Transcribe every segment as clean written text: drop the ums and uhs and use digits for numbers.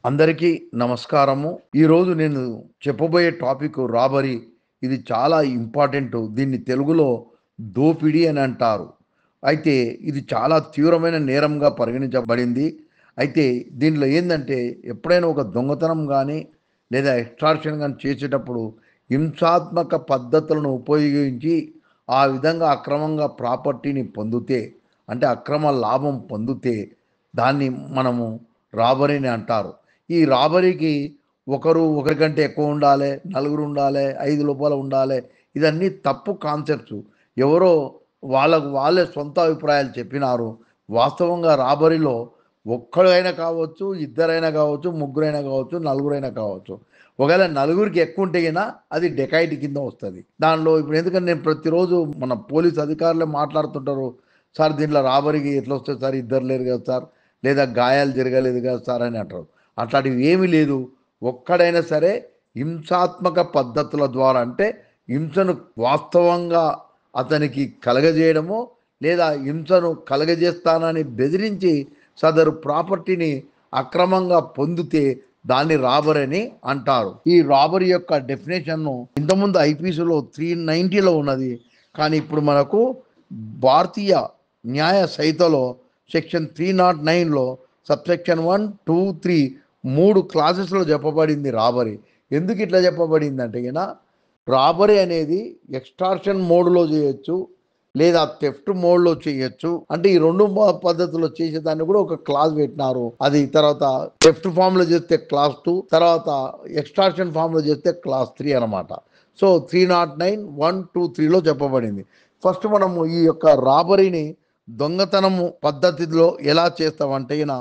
అందరికీ నమస్కారము. ఈరోజు నేను చెప్పబోయే టాపిక్ రాబరీ. ఇది చాలా ఇంపార్టెంట్. దీన్ని తెలుగులో దోపిడీ అని అంటారు. అయితే ఇది చాలా తీవ్రమైన నేరంగా పరిగణించబడింది. అయితే దీంట్లో ఏందంటే ఎప్పుడైనా ఒక దొంగతనం గానీ, లేదా ఎక్స్టార్షన్ గానీ చేసేటప్పుడు హింసాత్మక పద్ధతులను ఉపయోగించి ఆ విధంగా అక్రమంగా ప్రాపర్టీని పొందితే, అంటే అక్రమ లాభం పొందితే దాన్ని మనము రాబరీని అంటారు. ఈ రాబరీకి ఒకరికంటే ఎక్కువ ఉండాలి, నలుగురు ఉండాలి, 5 లోపల ఉండాలి. ఇదన్నీ తప్పు కాన్సెప్ట్స్. ఎవరో వాళ్ళకు వాళ్ళే సొంత అభిప్రాయాలు చెప్పినారు. వాస్తవంగా రాబరీలో ఒక్కడైనా కావచ్చు, ఇద్దరైనా కావచ్చు, ముగ్గురైనా కావచ్చు, నలుగురైనా కావచ్చు. ఒకవేళ నలుగురికి ఎక్కువ ఉంటే గిన అది డెకాయిట్ కింద వస్తది. దానిలో ఇప్పుడు ఎందుకంటే నేను ప్రతిరోజు మన పోలీస్ అధికారులే మాట్లాడుతుంటారు. సార్ దీంట్లో రాబరీకి ఎట్లా వస్తది సార్? ఇద్దరు లేరు కదా సార్, లేదా గాయాలు జరగలేదు కదా సార్ అని అంటారు. అట్లాంటివి ఏమీ లేదు. ఒక్కడైనా సరే హింసాత్మక పద్ధతుల ద్వారా, అంటే హింసను వాస్తవంగా అతనికి కలగజేయడమో, లేదా హింసను కలగజేస్తానని బెదిరించి సదరు ప్రాపర్టీని అక్రమంగా పొందితే దాన్ని రాబరీ అని అంటారు. ఈ రాబరీ యొక్క డెఫినేషన్ను ఇంతకుముందు ఐపీసీలో 390లో ఉన్నది. కానీ ఇప్పుడు మనకు భారతీయ న్యాయ సంహితలో సెక్షన్ 309లో సబ్సెక్షన్ 1, 2, 3 3 క్లాసెస్లో చెప్పబడింది రాబరీ. ఎందుకు ఇట్లా చెప్పబడిందంటే గిన రాబరీ అనేది ఎక్స్టార్షన్ మోడ్లో చేయొచ్చు, లేదా థెఫ్ట్ మోడ్లో చేయొచ్చు. అంటే ఈ రెండు పద్ధతుల్లో చేసేదాన్ని కూడా ఒక క్లాస్ పెట్టినారు. అది తర్వాత థెఫ్ట్ ఫామ్లో చేస్తే క్లాస్ 2, తర్వాత ఎక్స్టార్షన్ ఫామ్లో చేస్తే క్లాస్ 3 అనమాట. సో 309, 1, 2, 3లో చెప్పబడింది. ఫస్ట్ మనము ఈ యొక్క రాబరీని దొంగతనము పద్ధతిలో ఎలా చేస్తామంటే గిన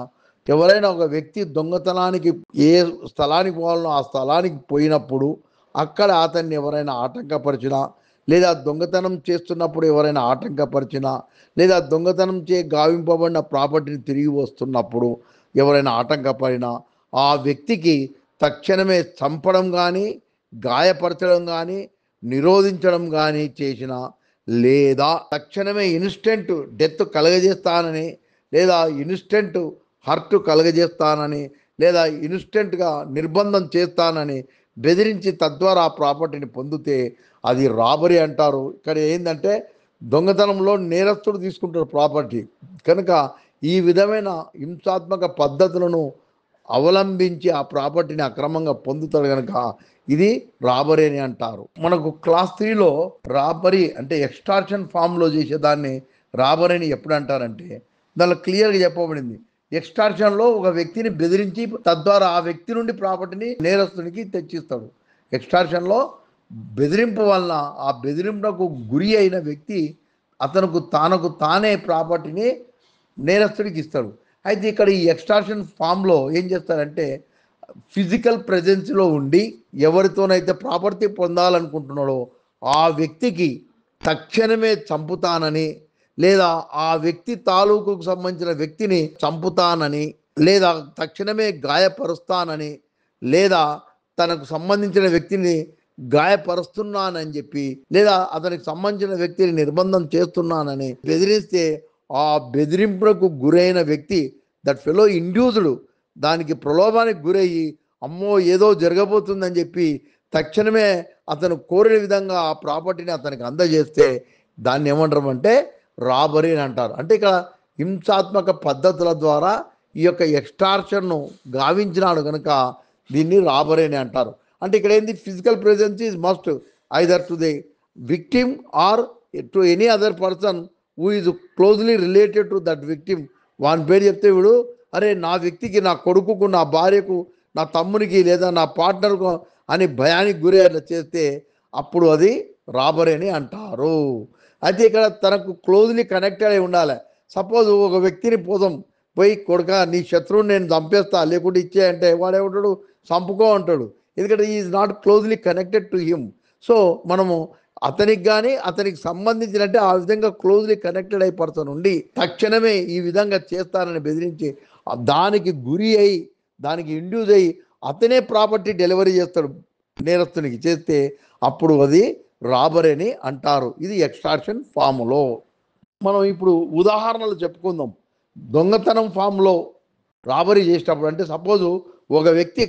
ఎవరైనా ఒక వ్యక్తి దొంగతనానికి ఏ స్థలానికి పోవాలనో ఆ స్థలానికి పోయినప్పుడు అక్కడ అతన్ని ఎవరైనా ఆటంకపరిచినా, లేదా దొంగతనం చేస్తున్నప్పుడు ఎవరైనా ఆటంకపరిచినా, లేదా దొంగతనం గావింపబడిన ప్రాపర్టీని తిరిగి వస్తున్నప్పుడు ఎవరైనా ఆటంకపడినా ఆ వ్యక్తికి తక్షణమే చంపడం కానీ, గాయపరచడం కానీ, నిరోధించడం కానీ చేసిన, లేదా తక్షణమే ఇన్స్టెంట్ డెత్ కలగజేస్తానని, లేదా ఇన్స్టెంట్ హర్ట్ కలగజేస్తానని, లేదా ఇన్స్టెంట్గా నిర్బంధం చేస్తానని బెదిరించి తద్వారా ఆ ప్రాపర్టీని పొందితే అది రాబరీ అంటారు. ఇక్కడ ఏంటంటే దొంగతనంలో నేరస్తుడు తీసుకుంటారు ప్రాపర్టీ. కనుక ఈ విధమైన హింసాత్మక పద్ధతులను అవలంబించి ఆ ప్రాపర్టీని అక్రమంగా పొందుతారు కనుక ఇది రాబరీ అని అంటారు. మనకు క్లాస్ 3లో రాబరీ అంటే ఎక్స్టార్షన్ ఫామ్లో చేసేదాన్ని రాబరీని ఎప్పుడు అంటారంటే దానిలో క్లియర్గా చెప్పబడింది. ఎక్స్టార్షన్లో ఒక వ్యక్తిని బెదిరించి తద్వారా ఆ వ్యక్తి నుండి ప్రాపర్టీని నేరస్తునికి తెచ్చిస్తాడు. ఎక్స్టార్షన్లో బెదిరింపు వలన ఆ బెదిరింపునకు గురి అయిన వ్యక్తి తనకు తానే ప్రాపర్టీని నేరస్తుడికి ఇస్తాడు. అయితే ఇక్కడ ఈ ఎక్స్టార్షన్ ఫామ్లో ఏం చేస్తారంటే ఫిజికల్ ప్రెజెన్స్లో ఉండి ఎవరితోనైతే ప్రాపర్టీ పొందాలనుకుంటున్నాడో ఆ వ్యక్తికి తక్షణమే చంపుతానని, లేదా ఆ వ్యక్తి తాలూకుకు సంబంధించిన వ్యక్తిని చంపుతానని, లేదా తక్షణమే గాయపరుస్తానని, లేదా తనకు సంబంధించిన వ్యక్తిని గాయపరుస్తున్నానని చెప్పి, లేదా అతనికి సంబంధించిన వ్యక్తిని నిర్బంధం చేస్తున్నానని బెదిరిస్తే ఆ బెదిరింపులకు గురైన వ్యక్తి, దట్ ఫెలో ఇండ్యూస్డ్, దానికి ప్రలోభానికి గురయ్యి అమ్మో ఏదో జరగబోతుందని చెప్పి తక్షణమే అతను కోరిన విధంగా ఆ ప్రాపర్టీని అతనికి అందజేస్తే దాన్ని ఏమంటారంటే రాబరీ అని అంటారు. అంటే ఇక్కడ హింసాత్మక పద్ధతుల ద్వారా ఈ యొక్క ఎక్స్టార్షన్ను గావించినాడు కనుక దీన్ని రాబరీ అని అంటారు. అంటే ఇక్కడ ఏంది, physical presence is must either to the victim are to any other person who is closely related to that victim. వాని పేరు చెప్తే వీడు అరే నా వ్యక్తికి, నా కొడుకుకు, నా భార్యకు, నా తమ్మునికి, లేదా నా పార్ట్నర్కు అని భయానికి గురి అట్లా చేస్తే అప్పుడు అది రాబరీ అని అంటారు. అయితే ఇక్కడ తనకు క్లోజ్లీ కనెక్టెడ్ అయి ఉండాలి. సపోజ్ ఒక వ్యక్తిని పోయి కొడుక నీ శత్రువుని నేను చంపేస్తా లేకుంటే ఇచ్చే అంటే వాడేమంటాడు, చంపుకో అంటాడు. ఎందుకంటే is not closely connected to him. So మనము అతనికి కానీ అతనికి సంబంధించినట్టే ఆ విధంగా క్లోజ్లీ కనెక్టెడ్ అయి పర్సన్ ఉండి తక్షణమే ఈ విధంగా చేస్తానని బెదిరించి దానికి గురి అయి, దానికి ఇండ్యూస్ అయ్యి అతనే ప్రాపర్టీ డెలివరీ చేస్తాడు నేరస్తునికి చేస్తే అప్పుడు అది రాబరీ అని అంటారు. ఇది ఎక్స్ట్రాక్షన్ ఫామ్లో. మనం ఇప్పుడు ఉదాహరణలు చెప్పుకుందాం. దొంగతనం ఫామ్లో రాబరీ చేసేటప్పుడు అంటే సపోజు ఒక వ్యక్తి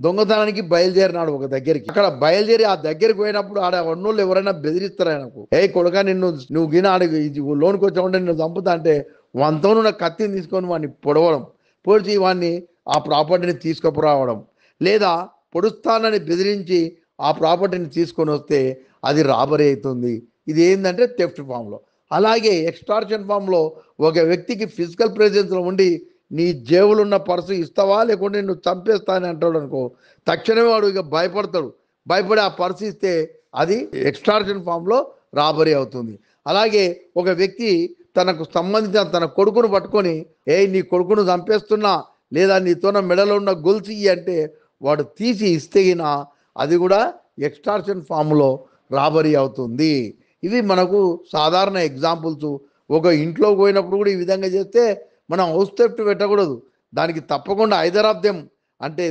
దొంగతనానికి బయలుదేరినాడు ఒక దగ్గరికి. అక్కడ బయలుదేరి ఆ దగ్గరికి పోయినప్పుడు ఆడ ఉన్నోళ్ళు ఎవరైనా బెదిరిస్తారు ఆయనకు, ఏ కొడుకా నువ్వు గిన ఆడికి లోనికి వచ్చామంటే నిన్ను చంపుతా అంటే వంతోను ఉన్న కత్తిని తీసుకొని వాడిని పొడవడం, పొడిచి వాడిని ఆ ప్రాపర్టీని తీసుకురావడం, లేదా పొడుస్తానని బెదిరించి ఆ ప్రాపర్టీని తీసుకొని వస్తే అది రాబరీ అవుతుంది. ఇది ఏంటంటే థెఫ్ట్ ఫామ్లో. అలాగే ఎక్స్టార్షన్ ఫామ్లో ఒక వ్యక్తికి ఫిజికల్ ప్రెజెన్స్లో ఉండి నీ జేబులో ఉన్న పర్సు ఇస్తావా లేకుంటే నువ్వు చంపేస్తా అని అంటాడు అనుకో, తక్షణమే వాడు ఇక భయపడతాడు. భయపడి ఆ పర్సు ఇస్తే అది ఎక్స్టార్షన్ ఫామ్లో రాబరీ అవుతుంది. అలాగే ఒక వ్యక్తి తనకు సంబంధించిన తన కొడుకును పట్టుకొని, నీ కొడుకును చంపేస్తున్నా, లేదా నీతోన మెడలో ఉన్న గొలుసు ఇయ్యి అంటే వాడు తీసి ఇస్తేగిన అది కూడా ఎక్స్టార్షన్ ఫామ్లో రాబరీ అవుతుంది. ఇవి మనకు సాధారణ ఎగ్జాంపుల్స్. ఒక ఇంట్లో పోయినప్పుడు కూడా ఈ విధంగా చేస్తే మనం హౌస్ థెఫ్ట్ పెట్టకూడదు. దానికి తప్పకుండా ఐదర్ ఆఫ్ దెమ్, అంటే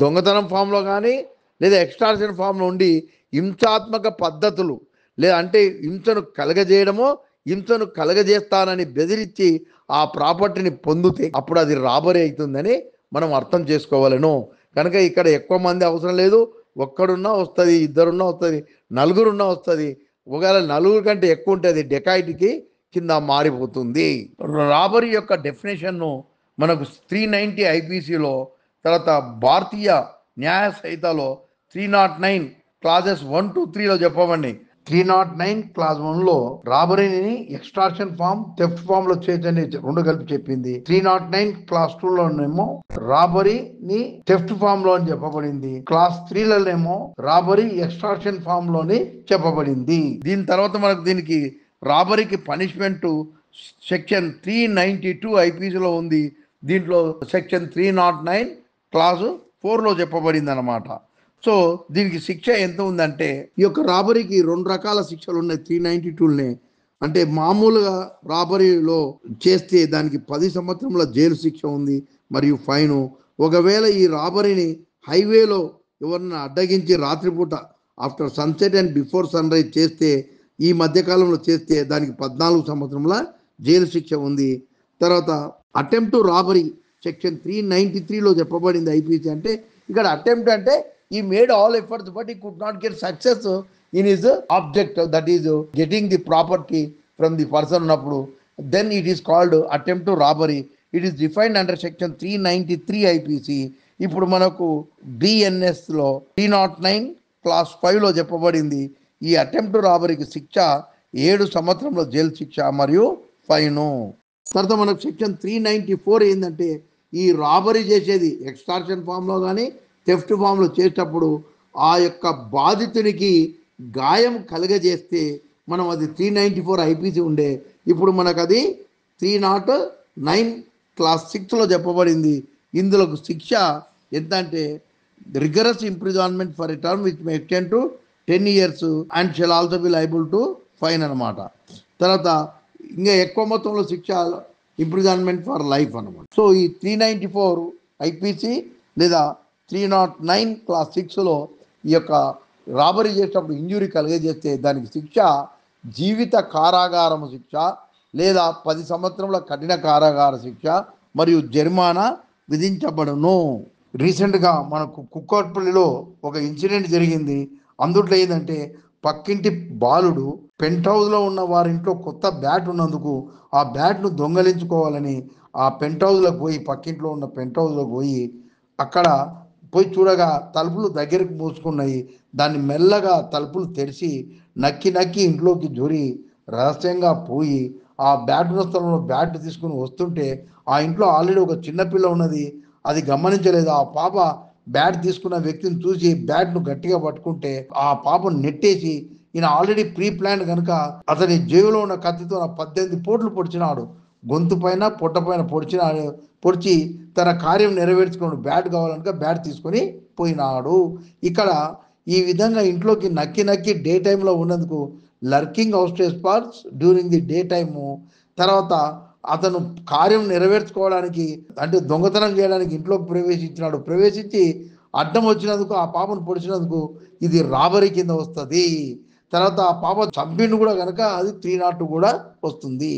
దొంగతనం ఫామ్లో కానీ లేదా ఎక్స్టార్షన్ ఫామ్లో ఉండి హింసాత్మక పద్ధతులు, లేదా అంటే హింసను కలగజేయడమో హింసను కలగజేస్తానని బెదిరించి ఆ ప్రాపర్టీని పొందితే అప్పుడు అది రాబరీ అవుతుందని మనం అర్థం చేసుకోవాలను. కనుక ఇక్కడ ఎక్కువ మంది అవసరం లేదు. ఒక్కడున్నా వస్తుంది, ఇద్దరున్నా వస్తుంది, నలుగురున్నా వస్తుంది. ఒకవేళ నలుగురు కంటే ఎక్కువ ఉంటే అది డెకాయిట్కి కింద మారిపోతుంది. రాబరీ యొక్క డెఫినేషన్ను మనకు 390 ఐపీసీలో, తర్వాత భారతీయ న్యాయ సంహితలో 309 క్లాజెస్ 1 to 3లో చెప్పమండి. 309 క్లాజ్ 1లో రాబరీని ఎక్స్టార్షన్ ఫామ్, థెఫ్ట్ ఫామ్ లో చేయొచ్చని రెండు కలిపి చెప్పింది. 309 క్లాస్ 2లోనేమో రాబరీని థెఫ్ట్ ఫామ్ లో అని చెప్పబడింది. క్లాస్ 3లోనేమో రాబరీ ఎక్స్టార్షన్ ఫామ్ లోని చెప్పబడింది. దీని తర్వాత మనకు దీనికి రాబరీకి పనిష్మెంట్ సెక్షన్ 392 ఐపీసీలో ఉంది. దీంట్లో సెక్షన్ 309 క్లాసు 4లో చెప్పబడింది అన్నమాట. సో దీనికి శిక్ష ఎంత ఉందంటే, ఈ యొక్క రాబరీకి రెండు రకాల శిక్షలు ఉన్నాయి 392లోనే. అంటే మామూలుగా రాబరీలో చేస్తే దానికి 10 సంవత్సరముల జైలు శిక్ష ఉంది మరియు ఫైను. ఒకవేళ ఈ రాబరీని హైవేలో ఎవరన్నా అడ్డగించి రాత్రిపూట after sunset and before sunrise చేస్తే, ఈ మధ్యకాలంలో చేస్తే దానికి 14 సంవత్సరముల జైలు శిక్ష ఉంది. తర్వాత అటెంప్ట్ టు రాబరీ సెక్షన్ 393లో చెప్పబడింది ఐపీసీ. అంటే ఇక్కడ అటెంప్ట్ అంటే he made all efforts but he could not get success in his object, that is getting the property from the person ఉన్నప్పుడు then it is called attempt to robbery. It is defined under section 393 IPC. ఇప్పుడు మనకు బిఎన్ఎస్లో 309 class 5లో చెప్పబడింది ఈ attempt to రాబరీకి శిక్ష 7 సంవత్సరంలో jail శిక్ష మరియు fine. తర్వాత మనకు సెక్షన్ 394 ఏంటంటే, ఈ రాబరీ చేసేది ఎక్స్టార్షన్ ఫామ్లో కానీ థెఫ్ట్ ఫామ్లో చేసేటప్పుడు ఆ యొక్క బాధితునికి గాయం కలగజేస్తే మనం అది 394 ఐపీసీ ఉండే, ఇప్పుడు మనకు అది 309 క్లాస్ 6లో చెప్పబడింది. ఇందులో శిక్ష ఎంత అంటే rigorous imprisonment for a term which may extend to 10 years and shall also be liable to fine అనమాట. తర్వాత ఇంకా ఎక్కువ మొత్తంలో శిక్ష ఇంప్రిజన్మెంట్ ఫర్ లైఫ్ అనమాట. సో ఈ 394 ఐపీసీ లేదా 309 క్లాస్ 6లో ఈ యొక్క రాబరీ చేసేటప్పుడు ఇంజురీ కలిగజేస్తే దానికి శిక్ష జీవిత కారాగారము శిక్ష లేదా 10 సంవత్సరముల కఠిన కారాగార శిక్ష మరియు జరిమానా విధించబడును. రీసెంట్గా మనకు కుక్కట్పల్లిలో ఒక ఇన్సిడెంట్ జరిగింది. అందుట్లో ఏంటంటే, పక్కింటి బాలుడు పెంట్ హౌస్లో ఉన్న వారింట్లో కొత్త బ్యాట్ ఉన్నందుకు ఆ బ్యాట్ను దొంగలించుకోవాలని ఆ పెంట్ హౌస్లోకి పోయి, పక్కింట్లో ఉన్న పెంట్ హౌస్లోకి పోయి అక్కడ పోయి చూడగా తలుపులు దగ్గరికి మూసుకున్నాయి. దాన్ని మెల్లగా తలుపులు తెరిచి నక్కి నక్కి ఇంట్లోకి జొరి రహస్యంగా పోయి ఆ బ్యాట్ ఉన్న స్థలంలో బ్యాట్ తీసుకుని వస్తుంటే ఆ ఇంట్లో ఆల్రెడీ ఒక చిన్నపిల్ల ఉన్నది. అది గమనించలేదు. ఆ పాప బ్యాట్ తీసుకున్న వ్యక్తిని చూసి బ్యాట్ను గట్టిగా పట్టుకుంటే ఆ పాపను నెట్టేసి, ఈయన ఆల్రెడీ ప్రీ ప్లాన్ కనుక అతని జేబులో ఉన్న కత్తితో 18 పోట్లు పొడిచినాడు. గొంతు పైన పొట్ట పైన పొడిచి తన కార్యం నెరవేర్చుకున్నాడు. బ్యాట్ కావాలనుక బ్యాట్ తీసుకొని పోయినాడు. ఇక్కడ ఈ విధంగా ఇంట్లోకి నక్కి నక్కి డే టైంలో ఉన్నందుకు lurking out parts during the day time. తర్వాత అతను కార్యం నెరవేర్చుకోవడానికి అంటే దొంగతనం చేయడానికి ఇంట్లోకి ప్రవేశించి అడ్డం వచ్చినందుకు ఆ పాపను పొడిచినందుకు ఇది రాబరీ కింద వస్తుంది. తర్వాత ఆ పాప చంపిండు కూడా కనుక అది 302 కూడా వస్తుంది.